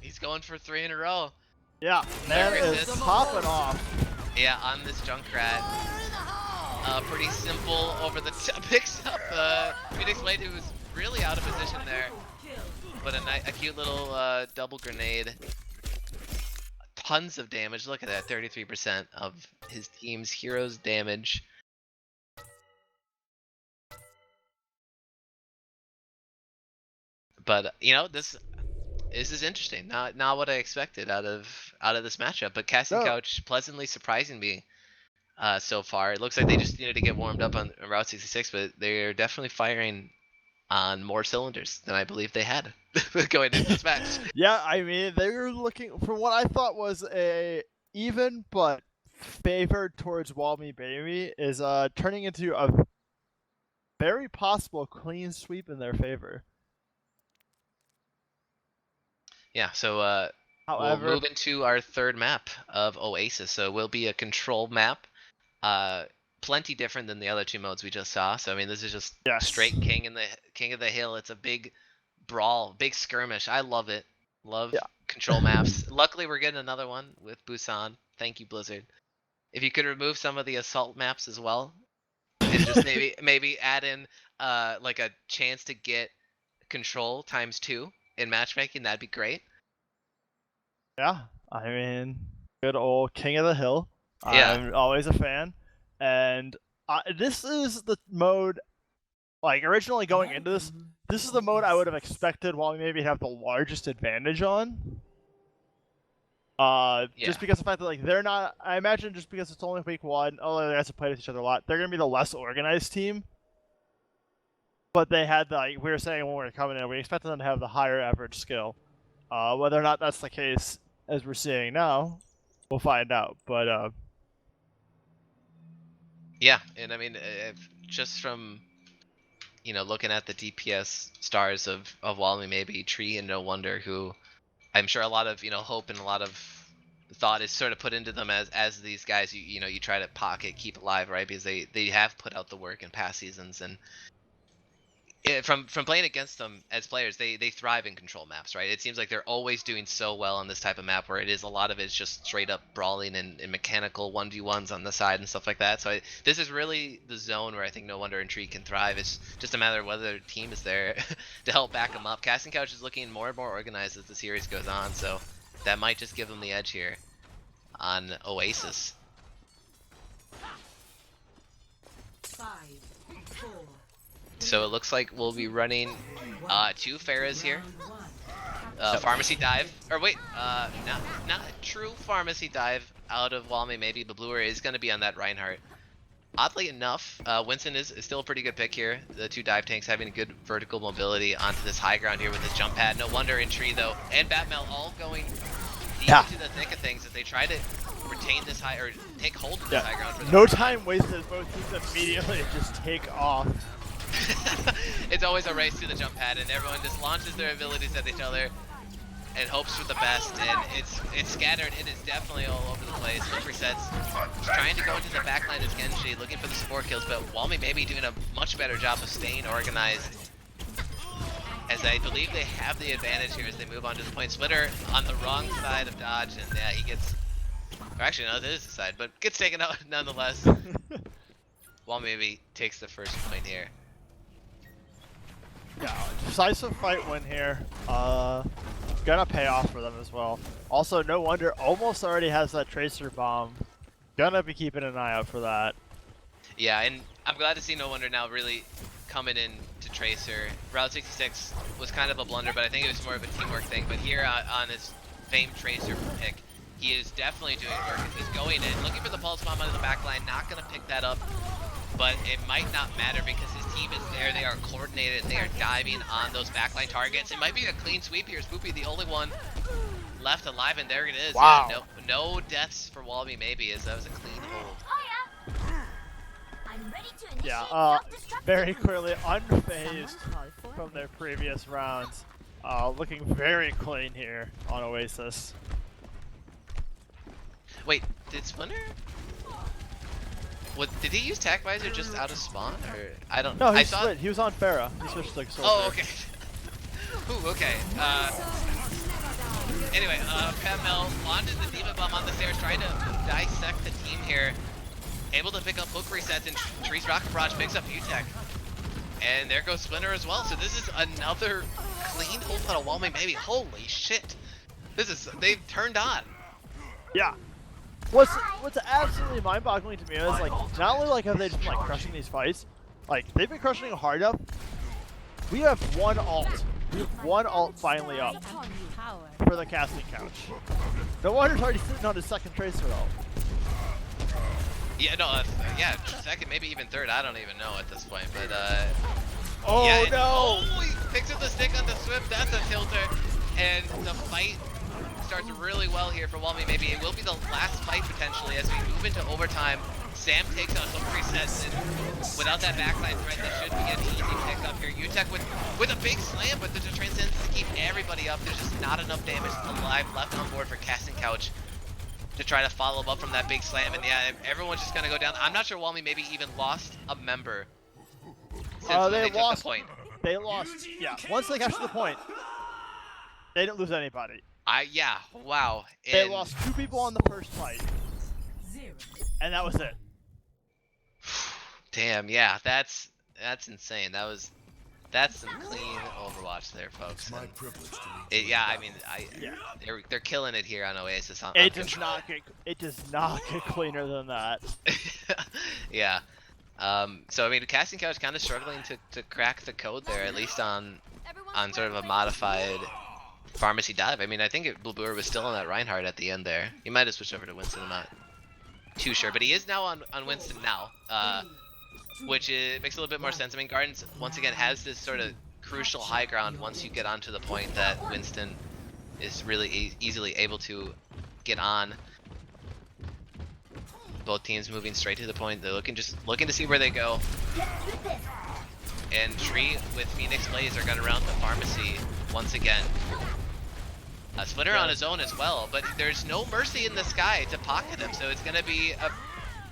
He's going for 3 in a row. Yeah, man There it is is. popping off. Yeah, on this Junkrat. Pretty simple over the top. Picks up Phoenix Blade, who was really out of position there. But a cute little double grenade. Tons of damage. Look at that, 33% of his team's heroes' damage. But you know, this is interesting. Not what I expected out of this matchup. But Casting No. Couch pleasantly surprising me so far. It looks like they just needed to get warmed up on Route 66, but they're definitely firing on more cylinders than I believe they had going into this match. Yeah, I mean, they were looking for what I thought was a even but favored towards Walmy Baby is turning into a very possible clean sweep in their favor. Yeah, so However, we'll move into our third map of Oasis. So it will be a control map. Plenty different than the other 2 modes we just saw. So I mean, this is just Yes. straight King of the Hill. It's a big brawl, big skirmish. I love it. Love control maps. Luckily, we're getting another one with Busan. Thank you, Blizzard. If you could remove some of the assault maps as well, and just maybe add in like a chance to get control ×2 in matchmaking, that'd be great. yeah, I mean, good old King of the Hill. Yeah. I'm always a fan, and this is the mode. Like originally going into this is the mode I would have expected Walmy maybe have the largest advantage on. Just because of the fact that like they're not, I imagine just because it's only week 1, although they have to play with each other a lot, they're gonna be the less organized team. But they had like we were saying when we were coming in, we expected them to have the higher average skill. Whether or not that's the case, as we're seeing now, we'll find out. But yeah, and I mean, just from looking at the DPS stars of Walmy, maybe Tree and No Wonder, who I'm sure a lot of hope and a lot of thought is sort of put into them as these guys you try to pocket, keep alive, right? Because they have put out the work in past seasons, and From playing against them as players, they thrive in control maps, right? It seems like they're always doing so well on this type of map where it is a lot of it's just straight up brawling and mechanical 1v1s on the side and stuff like that. So this is really the zone where I think No Wonder and Tree can thrive. It's just a matter of whether their team is there to help back them up. Casting Couch is looking more and more organized as the series goes on, so that might just give them the edge here on Oasis. 5, 4. So it looks like we'll be running 2 Pharahs here. Pharmacy dive, or wait, not a true pharmacy dive out of Walmy maybe, but Bluer is going to be on that Reinhardt. Oddly enough, Winston is still a pretty good pick here. The 2 dive tanks having a good vertical mobility onto this high ground here with this jump pad. No Wonder in Tree though, and Batmel all going deep into the thick of things as they try to retain this high, or take hold of this high ground for them. No time wasted, both teams immediately just take off. It's always a race to the jump pad, and everyone just launches their abilities at each other and hopes for the best. And it's scattered. It is definitely all over the place. Quick resets. Just trying to go into the backline as Genji, looking for the support kills, but Walmy maybe doing a much better job of staying organized, as I believe they have the advantage here as they move on to the point. Splitter on the wrong side of dodge, and yeah, he gets. Or actually, no, this is the side, but gets taken out nonetheless. Walmy maybe takes the first point here. Yeah, decisive fight win here. Gonna pay off for them as well. Also, No Wonder almost already has that Tracer bomb. Gonna be keeping an eye out for that. Yeah, and I'm glad to see No Wonder now really coming in to Tracer. Route 66 was kind of a blunder, but I think it was more of a teamwork thing. But here on his famed Tracer pick, he is definitely doing work. He's going in, looking for the pulse bomb under the back line, not gonna pick that up. But it might not matter because his team is there. They are coordinated. They are diving on those backline targets. It might be a clean sweep here. Spoopy, the only one left alive, and there it is. Wow. Yeah, no deaths for Walby maybe, as that was a clean hold. Yeah, very clearly unfazed from their previous rounds. Looking very clean here on Oasis. Wait, did Splinter? What, did he use Tac Visor just out of spawn, or I don't? No, he I split. He was on Pharah. He switched like soldier. Oh, okay. Ooh, okay. Anyway, Patmel launches the Demon Bomb on the stairs, trying to dissect the team here. Able to pick up hook resets, and Tree's Rocket Barrage picks up UTech. And there goes Splinter as well. So this is another clean hold on a Walmy maybe. Holy shit! This is, they've turned on. Yeah. What's absolutely mind-boggling to me is like not only like have they been like crushing these fights, like they've been crushing it hard up. We have one ult. We have one ult finally up for the Casting Couch. No Wonder's already sitting on his second Tracer ult. Yeah, no, yeah, second, maybe even third. I don't even know at this point, but Oh yeah, no! Oh, he picks up the stick on the Swift. That's a tilter, and the fight starts really well here for Walmy. Maybe it will be the last fight potentially as we move into overtime. Sam takes out some resets, and without that backline threat, this should be an easy pick up here. UTech with a big slam, but there's a transcendence to keep everybody up. There's just not enough damage alive left on board for Casting Couch to try to follow up from that big slam. And yeah, everyone's just gonna go down. I'm not sure Walmy maybe even lost a member since when they took the point. They lost. Yeah, once they got to the point, they didn't lose anybody. Yeah, wow. They lost 2 people on the first fight, 0. and that was it. Damn, yeah, that's insane. That's some clean Overwatch there, folks. My privilege to lead Yeah, I mean, they're killing it here on Oasis. It does not get cleaner than that. Yeah. So I mean, Casting Couch kind of struggling to crack the code there, at least on sort of a modified Pharmacy dive. I mean, I think Blue was still on that Reinhardt at the end there. He might have switched over to Winston. I'm not too sure, but he is now on Winston now, which makes a little bit more sense. I mean, Gardens once again has this sort of crucial high ground once you get onto the point that Winston is really easily able to get on. Both teams moving straight to the point. They're looking to see where they go. And Tree with Phoenix Blaze are gonna round the Pharmacy once again. Splitter on his own as well, but there's no mercy in the sky to pocket him, so it's gonna be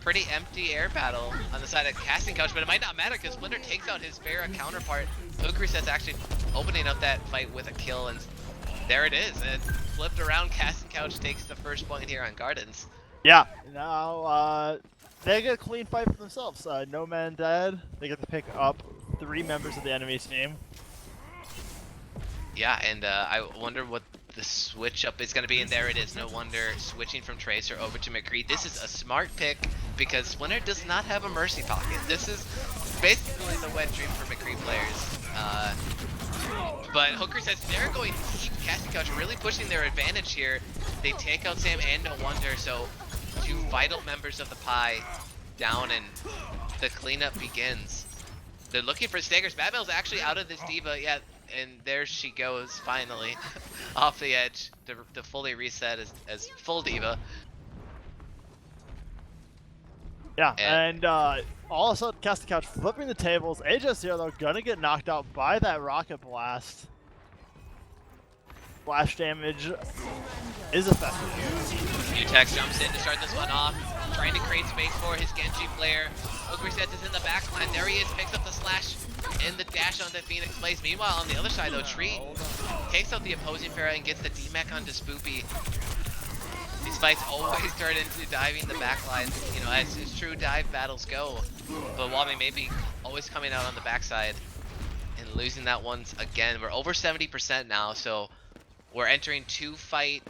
pretty empty air battle on the side of Casting Couch, but it might not matter because Splinter takes out his Pharah counterpart. Hookreset's actually opening up that fight with a kill, and there it is. And it's flipped around. Casting Couch takes the first point here on Gardens. Yeah. Now, they get a clean fight for themselves. No man dead. They get to pick up 3 members of the enemy team. Yeah, and I wonder what the switch up is going to be, and there it is. No wonder, switching from Tracer over to McCree. This is a smart pick because Splinter does not have a Mercy pocket. This is basically the wet dream for McCree players. But Hooker says they're going deep. Casting Couch really pushing their advantage here. They take out Sam and No Wonder, so 2 vital members of the pie down, and the cleanup begins. They're looking for Staggers. Badmel's actually out of this D.Va, yeah, and there she goes, finally, off the edge to fully reset as full D.Va. Yeah, and all of a sudden, Casting Couch flipping the tables. AJ0 though gonna get knocked out by that rocket blast. Flash damage is effective. Mutex jumps in to start this one off, trying to create space for his Genji player. Hookreset is in the back line. There he is, picks up the slash and the dash onto Phoenix Blaze. Meanwhile, on the other side though, Tree takes out the opposing Pharah and gets the D-Mech onto Spoopy. These fights always turn into diving the backline, you know, as true dive battles go. But Wami maybe always coming out on the backside and losing that once again. We're over 70% now, so we're entering 2-fight,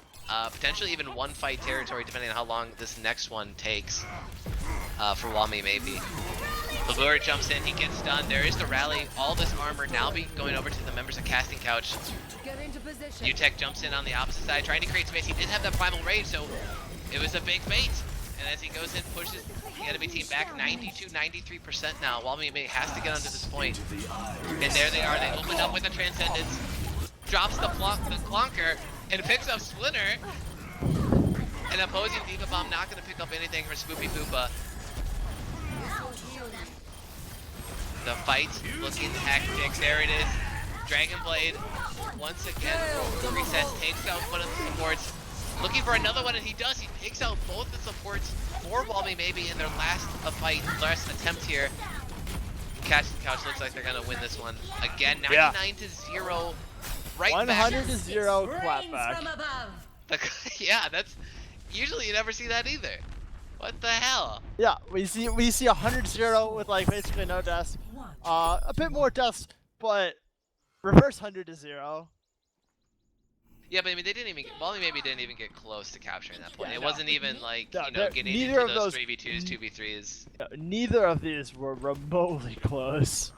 potentially even 1-fight territory, depending on how long this next one takes for Wami maybe. Labur jumps in, he gets stunned. There is the rally. All this armor now be going over to the members of Casting Couch. Utech jumps in on the opposite side, trying to create space. He didn't have that primal rage, so it was a big bait. And as he goes in, pushes the enemy team back 92-93% now. Wami has to get onto this point. And there they are. They open up with a Transcendence. Drops the Clonker and picks up Splinter. An opposing D.Va Bomb not going to pick up anything for Spoopy Poopa. The fight's looking hectic. There it is. Dragon Blade once again resets, takes out one of the supports. Looking for another one, and he does. He takes out both the supports for Wami maybe in their last attempt here. Casting Couch looks like they're gonna win this one again. 99-0. Right 100-0 clapback. Yeah, that's usually you never see that either. What the hell? Yeah, we see 100-0 with like basically no deaths. A bit more deaths, but reverse 100-0. Yeah, but I mean, they didn't even get, Wally maybe didn't even get close to capturing that point. Yeah, it wasn't even like, no, you know, getting neither into of those those 3v2s, 2v3s. Neither of these were remotely close.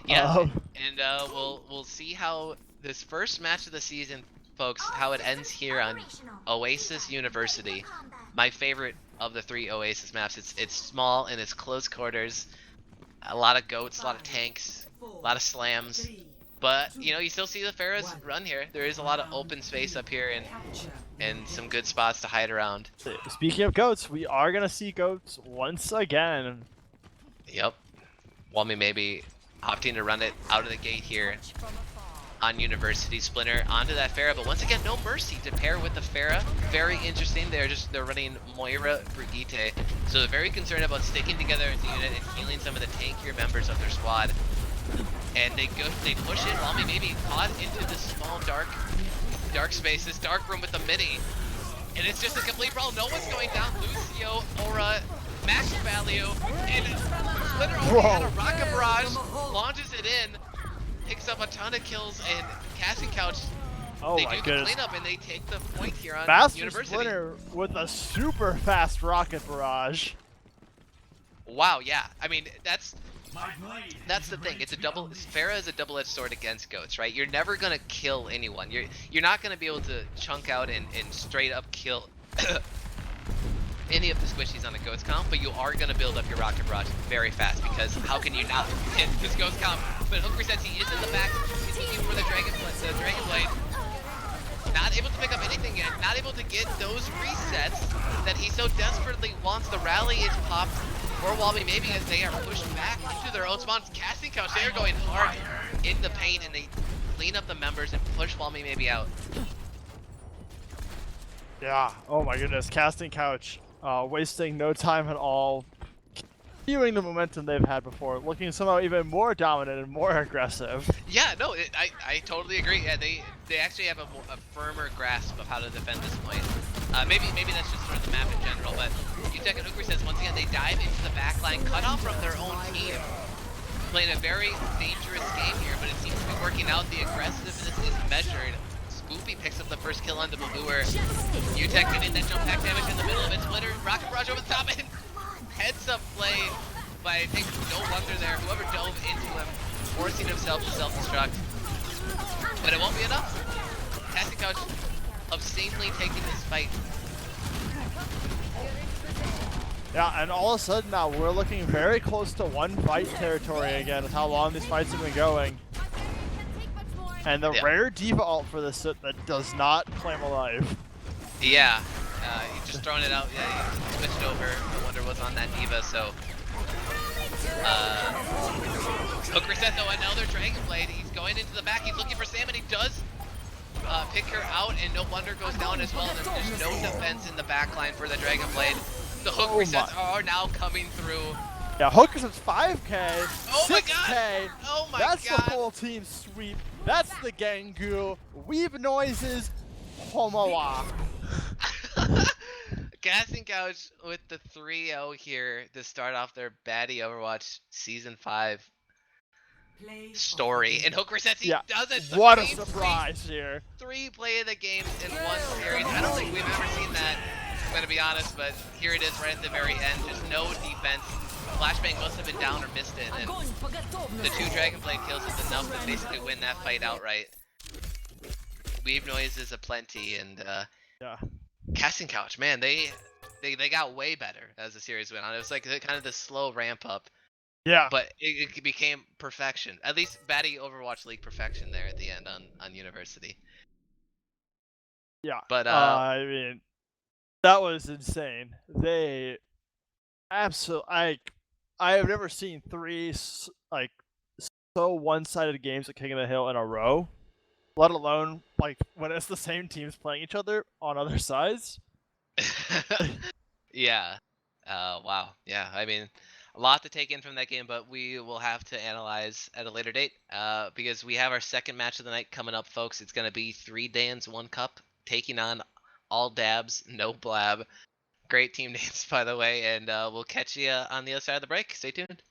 Yeah, and we'll see how this first match of the season, folks, how it ends here on Oasis University. My favorite of the 3 Oasis maps. It's small and it's close quarters. A lot of goats, a lot of tanks, a lot of slams. But, you know, you still see the Pharahs run here. There is a lot of open space up here and some good spots to hide around. Speaking of goats, we are going to see goats once again. Yep. Wami maybe opting to run it out of the gate here on University. Splinter onto that Pharah, but once again, no mercy to pair with the Pharah. Very interesting. They're running Moira Brigitte, so they're very concerned about sticking together as a unit and healing some of the tankier members of their squad. And they push in. Wami maybe caught into this small dark space, this dark room with the mini, and it's just a complete brawl. No one's going down. Lucio, Aura, max value, and Splinter already had a rocket barrage, launches it in, picks up a ton of kills, and Casting Couch. They do the cleanup and they take the point here on Master University. Splinter with a super fast rocket barrage. Wow, yeah. I mean, that's the thing. It's a double. Pharah is a double-edged sword against goats, right? You're never gonna kill anyone. You're not gonna be able to chunk out and straight up kill any of the squishies on the goats comp, but you are gonna build up your rocket barrage very fast because how can you not hit this ghost comp? But Hooker says he is in the back, continuing for the Dragon Blade. Not able to pick up anything yet. Not able to get those resets that he so desperately wants. The rally is popped for Wami maybe as they are pushed back into their own spawns. Casting Couch, they are going hard in the paint and they clean up the members and push Wami maybe out. Yeah, oh my goodness, Casting Couch wasting no time at all, continuing the momentum they've had before, looking somehow even more dominant and more aggressive. Yeah, no, I totally agree. Yeah, they actually have a firmer grasp of how to defend this point. Maybe that's just sort of the map in general, but UTech and Hooker says once again they dive into the backline, cut off from their own team, playing a very dangerous game here, but it seems to be working out. The aggressiveness is measured. Spoopy picks up the first kill on the Balboor. UTech getting that jump pack damage in the middle of it. Splitter, rocket barrage over the top, and heads up play by, I think, no wonder there. Whoever dove into him, forcing himself to self-destruct. But it won't be enough. Casting Couch obscenely taking this fight. Yeah, and all of a sudden now we're looking very close to one fight territory again with how long these fights have been going. And the rare D.Va ult for this that does not claim alive. Yeah, he's just throwing it out. Yeah, he switched over. I wonder what's on that D.Va, so... Hooker set though another Dragon Blade. He's going into the back. He's looking for Sam, and he does pick her out, and no wonder goes down as well. There's no defense in the backline for the Dragon Blade. The hook resets are now coming through. Yeah, Hook resets 5k, Oh 6k. my god! Oh my That's god! the full team sweep. That's the Gangu. Weeb noises. Homoa. Casting Couch with the 3-0 here to start off their baddie Overwatch Season 5 story. And Hook resets, he does it! What a surprise here. 3 play of the games in one series. I don't think we've ever seen that, I'm gonna be honest, but here it is right at the very end. There's no defense. Flashbang must have been down or missed it, and the 2 Dragonblade kills is enough to basically win that fight outright. Weave noise is aplenty, and Casting Couch, man, they got way better as the series went on. It was like kind of the slow ramp up. Yeah. But it became perfection. At least baddie Overwatch League perfection there at the end on University. Yeah. But I mean, that was insane. They absolutely. I have never seen 3 like so one-sided games at King of the Hill in a row. Let alone like when it's the same teams playing each other on other sides. yeah. Wow. Yeah. I mean, a lot to take in from that game, but we will have to analyze at a later date because we have our second match of the night coming up, folks. It's going to be 3 Dans, 1 Cup, taking on all Dabs, no Blab. Great team names, by the way, and we'll catch you on the other side of the break. Stay tuned.